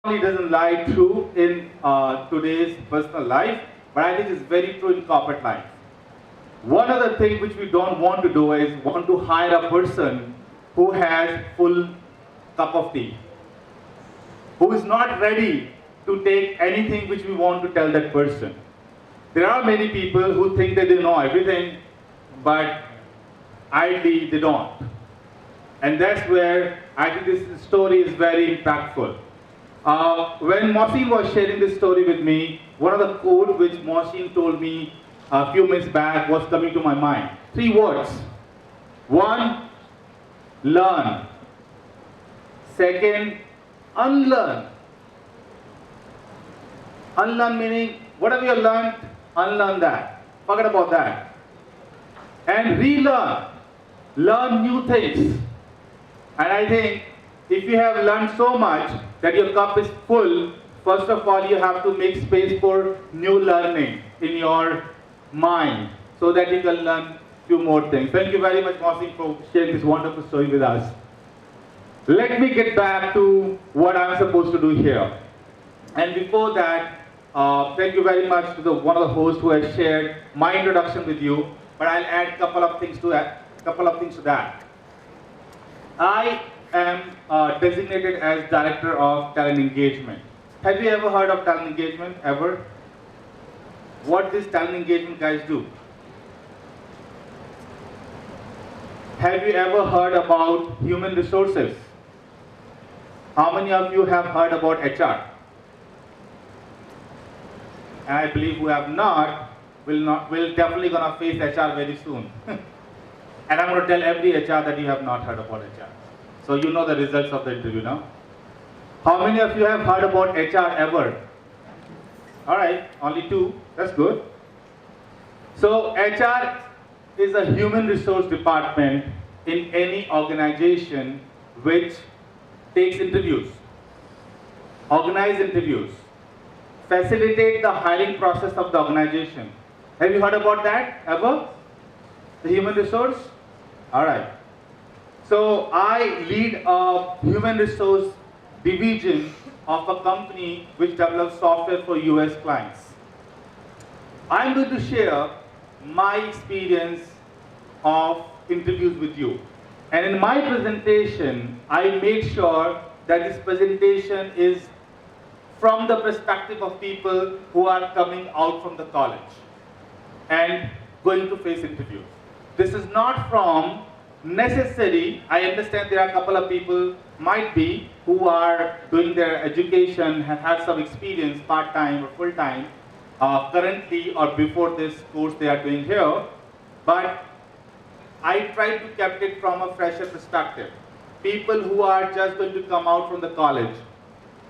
only doesn't lie true in today's personal life, but I think it's very true in corporate life. One other thing which we don't want to do is want to hire a person who has full cup of tea, who is not ready to take anything which we want to tell that person. There are many people who think that they know everything, but ideally they don't. And that's where I think this story is very impactful. When Mohsin was sharing this story with me, one of the quotes which Mohsin told me a few minutes back was coming to my mind. 3 words. 1, learn. 2nd, unlearn. Unlearn meaning, whatever you learned, unlearn that. Forget about that. And relearn. Learn new things. And I think if you have learned so much that your cup is full, first of all you have to make space for new learning in your mind so that you can learn few more things. Thank you very much, Mohsin, for sharing this wonderful story with us. Let me get back to what I'm supposed to do here. And before that, thank you very much to one of the hosts who has shared my introduction with you, but I'll add a couple of things to that. I am designated as Director of Talent Engagement. Have you ever heard of talent engagement, ever? What does talent engagement guys do? Have you ever heard about human resources? How many of you have heard about HR? And I believe who have not, will definitely gonna face HR very soon. And I'm gonna tell every HR that you have not heard about HR. So you know the results of the interview now. How many of you have heard about HR ever? Alright, only 2, that's good. So HR is a human resource department in any organization which takes interviews, organize interviews, facilitate the hiring process of the organization. Have you heard about that ever? The human resource? Alright. So I lead a human resource division of a company which develops software for US clients. I'm going to share my experience of interviews with you. And in my presentation, I made sure that this presentation is from the perspective of people who are coming out from the college and going to face interviews. This is not from necessary. I understand there are a couple of people might be who are doing their education, have had some experience part-time or full-time currently or before this course they are doing here, but I try to keep it from a fresher perspective. People who are just going to come out from the college,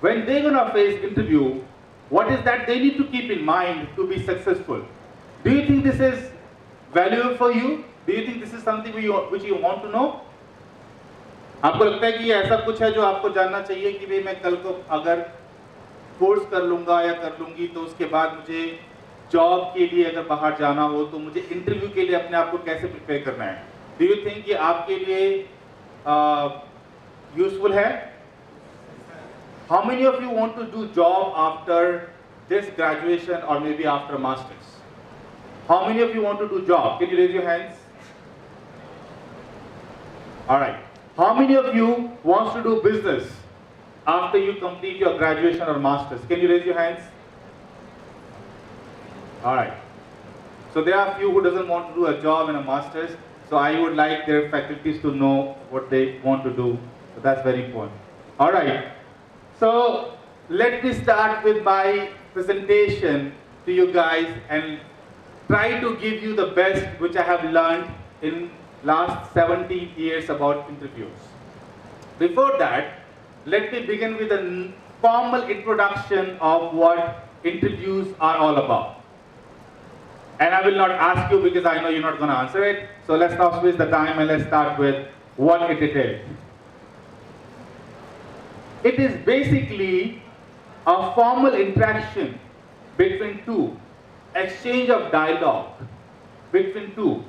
when they're going to face interview, what is that they need to keep in mind to be successful? Do you think this is valuable for you? Do you think this is something which you want to know? आपको लगता है कि ये ऐसा कुछ है जो आपको जानना चाहिए कि भाई मैं कल को अगर कोर्स कर लूँगा या कर लूँगी तो उसके बाद मुझे जॉब के लिए अगर बाहर जाना हो तो मुझे इंटरव्यू के लिए अपने आप को कैसे प्रिपेयर करना है? Do you think ये आपके लिए यूजफुल है? How many of you want to do job after this graduation or maybe after masters? How many of you want to do job? Can you raise your hands? All right. How many of you wants to do business after you complete your graduation or masters? Can you raise your hands? All right. So there are a few who doesn't want to do a job and a masters. So I would like their faculties to know what they want to do. So that's very important. All right. So let me start with my presentation to you guys and try to give you the best which I have learned in last 17 years about interviews. Before that, let me begin with a formal introduction of what interviews are all about. And I will not ask you because I know you're not going to answer it. So let's not waste the time and let's start with what it is. It is basically a formal interaction between two, exchange of dialogue between two.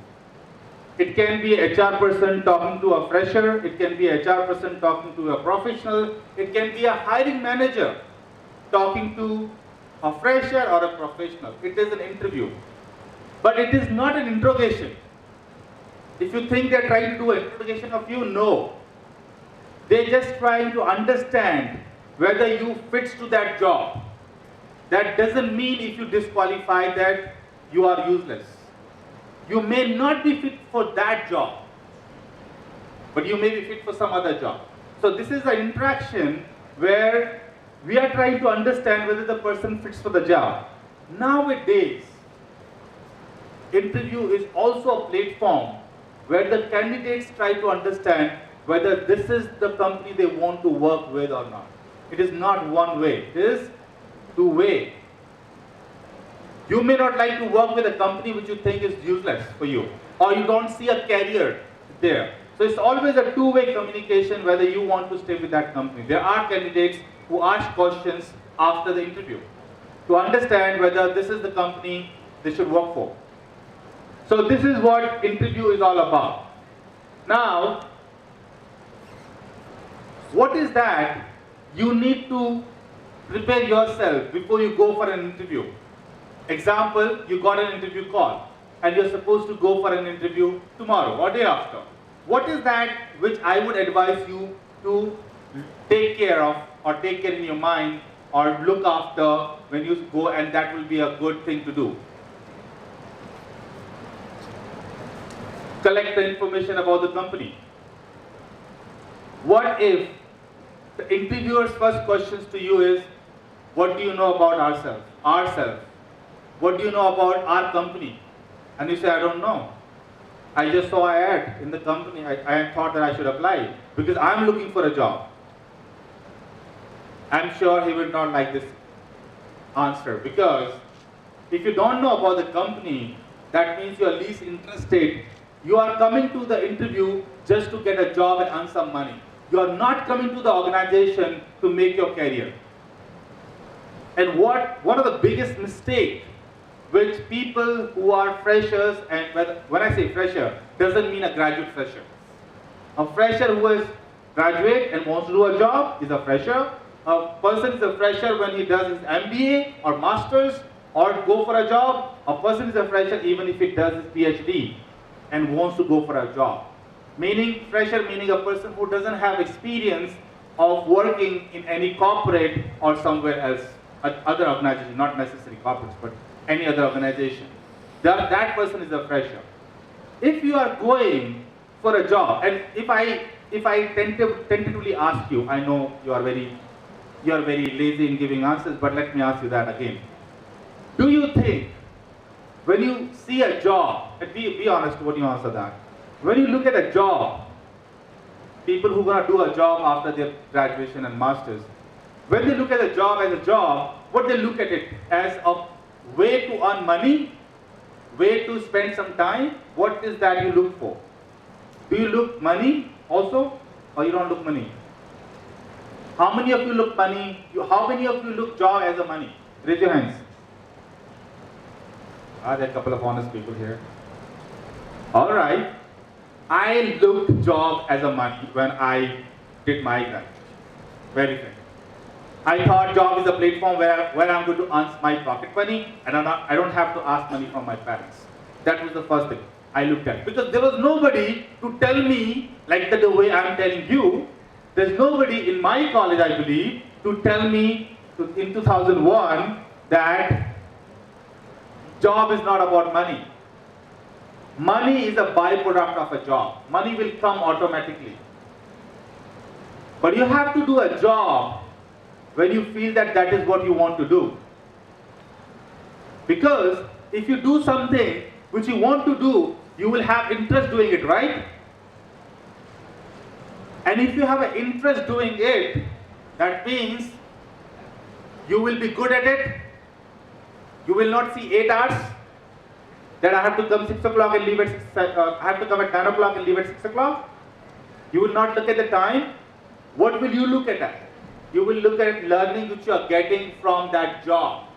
It can be a HR person talking to a fresher, it can be a HR person talking to a professional, it can be a hiring manager talking to a fresher or a professional. It is an interview. But it is not an interrogation. If you think they're trying to do an interrogation of you, no. They're just trying to understand whether you fit to that job. That doesn't mean if you disqualify that you are useless. You may not be fit for that job, but you may be fit for some other job. So this is an interaction where we are trying to understand whether the person fits for the job. Nowadays, interview is also a platform where the candidates try to understand whether this is the company they want to work with or not. It is not one way, it is two-way. You may not like to work with a company which you think is useless for you, or you don't see a career there. So it's always a two-way communication whether you want to stay with that company. There are candidates who ask questions after the interview to understand whether this is the company they should work for. So this is what interview is all about. Now, what is that you need to prepare yourself before you go for an interview? Example, you got an interview call and you're supposed to go for an interview tomorrow or day after. What is that which I would advise you to take care of or take care in your mind or look after when you go, and that will be a good thing to do? Collect the information about the company. What if the interviewer's first questions to you is, what do you know about ourselves? What do you know about our company? And you say, I don't know. I just saw an ad in the company. I thought that I should apply because I'm looking for a job. I'm sure he will not like this answer, because if you don't know about the company, that means you are least interested. You are coming to the interview just to get a job and earn some money. You are not coming to the organization to make your career. And one of the biggest mistakes which people who are freshers, and when I say fresher, doesn't mean a graduate fresher. A fresher who is graduate and wants to do a job is a fresher. A person is a fresher when he does his MBA or Masters or go for a job. A person is a fresher even if he does his PhD and wants to go for a job. Meaning, fresher meaning a person who doesn't have experience of working in any corporate or somewhere else, other organization, not necessarily corporates, but any other organization. That person is a fresher. If you are going for a job, and if I tentatively ask you, I know you are very lazy in giving answers, but let me ask you that again. Do you think when you see a job, and be honest when you answer that, when you look at a job, people who are going to do a job after their graduation and masters, when they look at a job as a job, what they look at it as a way to earn money, way to spend some time? What is that you look for? Do you look money also, or you don't look money? How many of you look money? How many of you look job as a money? Raise your hands. Are there a couple of honest people here? All right. I looked job as a money when I did my graduation. Very fair. I thought job is a platform where I'm going to earn my pocket money and I don't have to ask money from my parents. That was the first thing I looked at. Because there was nobody to tell me, like the way I'm telling you, there's nobody in my college, I believe, to tell me in 2001 that job is not about money. Money is a byproduct of a job. Money will come automatically. But you have to do a job when you feel that that is what you want to do. Because if you do something which you want to do, you will have interest doing it, right? And if you have an interest doing it, that means you will be good at it. You will not see 8 hours. That I have to come 6 o'clock and leave at 6, I have to come at 9 o'clock and leave at 6 o'clock. You will not look at the time. What will you look at? You will look at learning which you are getting from that job.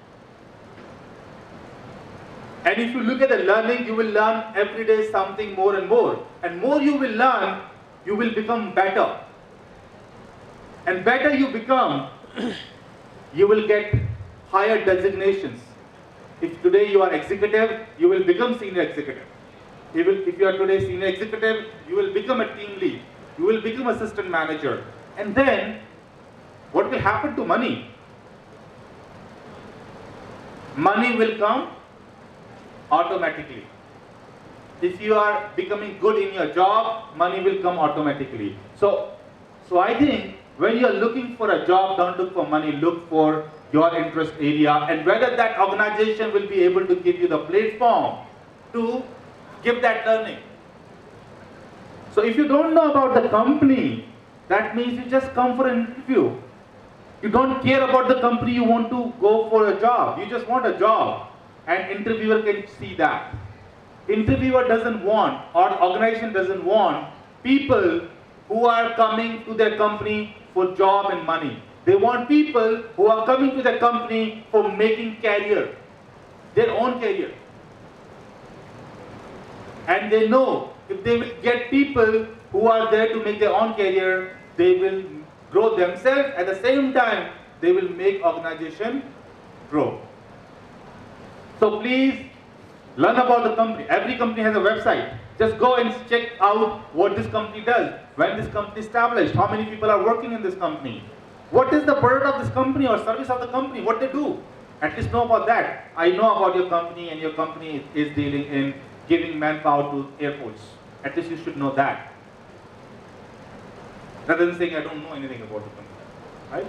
And if you look at the learning, you will learn every day something more and more. And more you will learn, you will become better. And better you become, You will get higher designations. If today you are executive, you will become senior executive. If you are today senior executive, you will become a team lead. You will become assistant manager. And then, what will happen to money? Money will come automatically. If you are becoming good in your job, money will come automatically. So I think when you are looking for a job, don't look for money, look for your interest area and whether that organization will be able to give you the platform to give that learning. So if you don't know about the company, that means you just come for an interview. You don't care about the company, you want to go for a job. You just want a job. And interviewer can see that. Interviewer doesn't want, or organization doesn't want, people who are coming to their company for job and money. They want people who are coming to their company for making career, their own career. And they know if they will get people who are there to make their own career, they will grow themselves. At the same time, they will make organization grow. So please learn about the company. Every company has a website. Just go and check out what this company does. When this company established, how many people are working in this company. What is the product of this company or service of the company, what they do. At least know about that. I know about your company and your company is dealing in giving manpower to airports. At least you should know that. Rather than saying I don't know anything about the company, right?